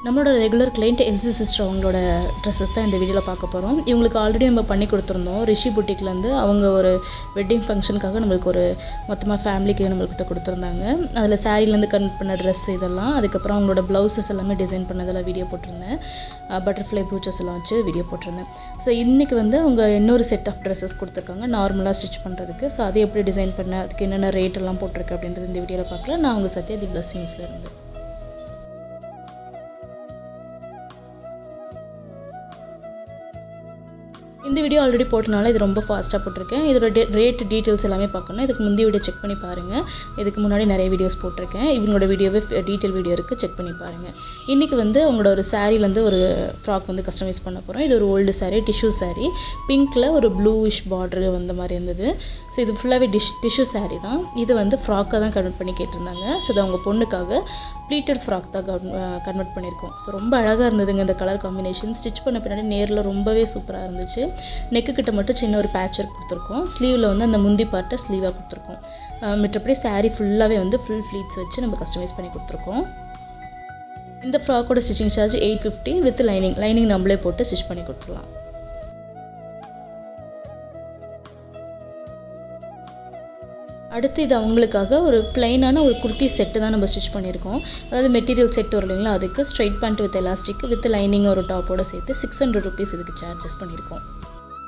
நம்மளோட regular client LC sister அவங்களோட dresses தான் இந்த வீடியோவில் பார்க்க போகிறோம். இவங்களுக்கு ஆல்ரெடி நம்ம பண்ணி கொடுத்துருந்தோம். ரிஷி புட்டிக்லேருந்து அவங்க ஒரு வெட்டிங் ஃபங்க்ஷனுக்காக நம்மளுக்கு ஒரு மொத்தமாக ஃபேமிலிக்கு நம்மள்கிட்ட கொடுத்துருந்தாங்க. அதில் சாரீலேருந்து கன்வெர்ட் பண்ண ட்ரெஸ் இதெல்லாம், அதுக்கப்புறம் அவங்களோட ப்ளவுசஸ் எல்லாமே டிசைன் பண்ணதெல்லாம் வீடியோ போட்டிருந்தேன். பட்டர்ஃப்ளை ப்ரூச்சஸ் எல்லாம் வச்சு வீடியோ போட்டிருந்தேன். ஸோ இன்றைக்கி வந்து அவங்க இன்னொரு செட் ஆஃப் ட்ரெஸ்ஸஸ் கொடுத்துருக்காங்க நார்மலாக ஸ்டிச் பண்ணுறதுக்கு. ஸோ அதை எப்படி டிசைன் பண்ண, அதுக்கு என்னென்ன ரேட் எல்லாம் போட்டிருக்கு அப்படின்றது இந்த வீடியோவில் பார்க்கலாம். நான் அவங்க சத்யா தி பிளஸிங்ஸில் இருந்து. இந்த வீடியோ ஆல்ரெடி போட்டனால இது ரொம்ப ஃபாஸ்ட்டாக போட்டிருக்கேன். இதோட ரேட் டீட்டெயில்ஸ் எல்லாமே பார்க்கணும். இதுக்கு முந்தைய வீடியோ செக் பண்ணி பாருங்கள். இதுக்கு முன்னாடி நிறைய வீடியோஸ் போட்டிருக்கேன். இவங்களோட வீடியோவே டீட்டெயில் வீடியோ இருக்குது, செக் பண்ணி பாருங்கள். இன்றைக்கி வந்து அவங்களோட ஒரு சாரீலேருந்து ஒரு ஃப்ராக் வந்து கஸ்டமைஸ் பண்ண போகிறோம். இது ஒரு ஓல்டு சாரீ, டிஷ்யூ சாரீ, பிங்க்கில் ஒரு ப்ளூயிஷ் பார்டரு வந்த மாதிரி இருந்தது. ஸோ இது ஃபுல்லாகவே டிஷ்யூ சாரீ தான். இது வந்து ஃப்ராக்காக தான் கன்வெர்ட் பண்ணி கேட்டிருந்தாங்க. ஸோ இது அவங்க பொண்ணுக்காக ப்ளீட்டட் ஃப்ராக் தான் கன்வெர்ட் பண்ணியிருக்கோம். ஸோ ரொம்ப அழகாக இருந்ததுங்க இந்த கலர் காம்பினேஷன். ஸ்டிச் பண்ண பின்னாடி நேரில் ரொம்பவே சூப்பராக இருந்துச்சு. நெக்கு கிட்ட மட்டும் சின்ன ஒரு பேட்ச் ஒர்க் கொடுத்துருக்கோம். ஸ்லீவில் வந்து அந்த முந்தி பார்ட்டை ஸ்லீவாக கொடுத்துருக்கோம். மற்றபடி சாரீ ஃபுல்லாகவே வந்து ஃபுல் ஃப்ளீட்ஸ் வச்சு நம்ம கஸ்டமைஸ் பண்ணி கொடுத்துருக்கோம். இந்த ஃப்ராக்கோட ஸ்டிச்சிங் சார்ஜ் 850 வித் லைனிங் நம்மளே போட்டு ஸ்டிச் பண்ணி கொடுத்துடலாம். அடுத்து இது அவங்களுக்காக ஒரு ப்ளைனான ஒரு குர்த்தி செட்டு தான் நம்ம ஸ்டிச் பண்ணியிருக்கோம். அதாவது மெட்டீரியல் செட் வரும் இல்லைங்களா, அதுக்கு straight pant with elastic with lining ஒரு டாப்போடு சேர்த்து 600 ருபீஸ் இதுக்கு சார்ஜஸ் பண்ணியிருக்கோம்.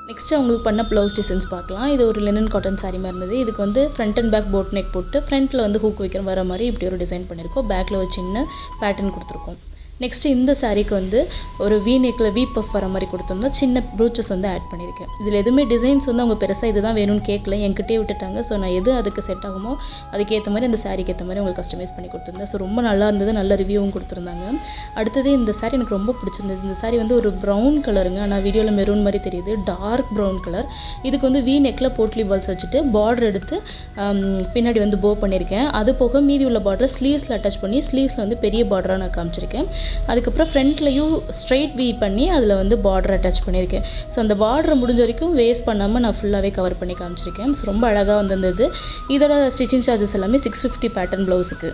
நெக்ஸ்ட்டு அவங்களுக்கு பண்ண ப்ளவுஸ் டிசைன்ஸ் பார்க்கலாம். இது ஒரு லினன் காட்டன் சாரீ மாதிரி இருந்தது. இதுக்கு வந்து front and back boat neck போட்டு ஃப்ரண்ட்டில் வந்து ஹூக் வைக்கிற வர மாதிரி இப்படி ஒரு டிசைன் பண்ணியிருக்கோம். பேக்கில் ஒரு சின்ன பேட்டர்ன் கொடுத்துருக்கோம். நெக்ஸ்ட்டு இந்த சாரீக்கு வந்து ஒரு வி நெக்கில் வி பஃப் வர மாதிரி கொடுத்துருந்தோம். சின்ன ப்ரூச்சஸ் வந்து ஆட் பண்ணியிருக்கேன். இதில் எதுவுமே டிசைன்ஸ் வந்து அவங்க பெருசாக இது தான் வேணும்னு கேட்கல, என்கிட்டே விட்டுட்டாங்க. ஸோ நான் எது அதுக்கு செட் ஆகுமோ அதுக்கேற்ற மாதிரி அந்த சாரீக்கு ஏற்ற மாதிரி உங்களுக்கு கஸ்டமைஸ் பண்ணி கொடுத்துருந்தேன். ஸோ ரொம்ப நல்லா இருந்தது, நல்ல ரிவ்யூவும் கொடுத்துருந்தாங்க. அடுத்தது இந்த சாரீ எனக்கு ரொம்ப பிடிச்சிருந்தது. இந்த சாரீ வந்து ஒரு ப்ரௌன் கலருங்க, ஆனால் வீடியோவில் மெரூன் மாதிரி தெரியுது, டார்க் ப்ரௌன் கலர். இதுக்கு வந்து வி நெக்கில் போட்லி பால்ஸ் வச்சுட்டு பார்டர் எடுத்து பின்னாடி வந்து போ பண்ணியிருக்கேன். அது போக மீதி உள்ள பார்டரை ஸ்லீவ்ஸில் அட்டாச் பண்ணி ஸ்லீவ்ஸில் வந்து பெரிய பார்டராக நான் காமிச்சிருக்கேன். அதுக்கப்புறம் ஃப்ரண்ட்லேயும் ஸ்ட்ரைட் வீ பண்ணி அதில் வந்து பார்டர் அட்டாச் பண்ணியிருக்கேன். ஸோ அந்த பார்டரை முடிஞ்ச வரைக்கும் வேஸ்ட் பண்ணாமல் நான் ஃபுல்லாகவே கவர் பண்ணி காமிச்சிருக்கேன். ஸோ ரொம்ப அழகாக வந்திருந்தது. இதோட ஸ்டிச்சிங் சார்ஜஸ் எல்லாமே 650 பேட்டர்ன் ப்ளவுஸுக்கு.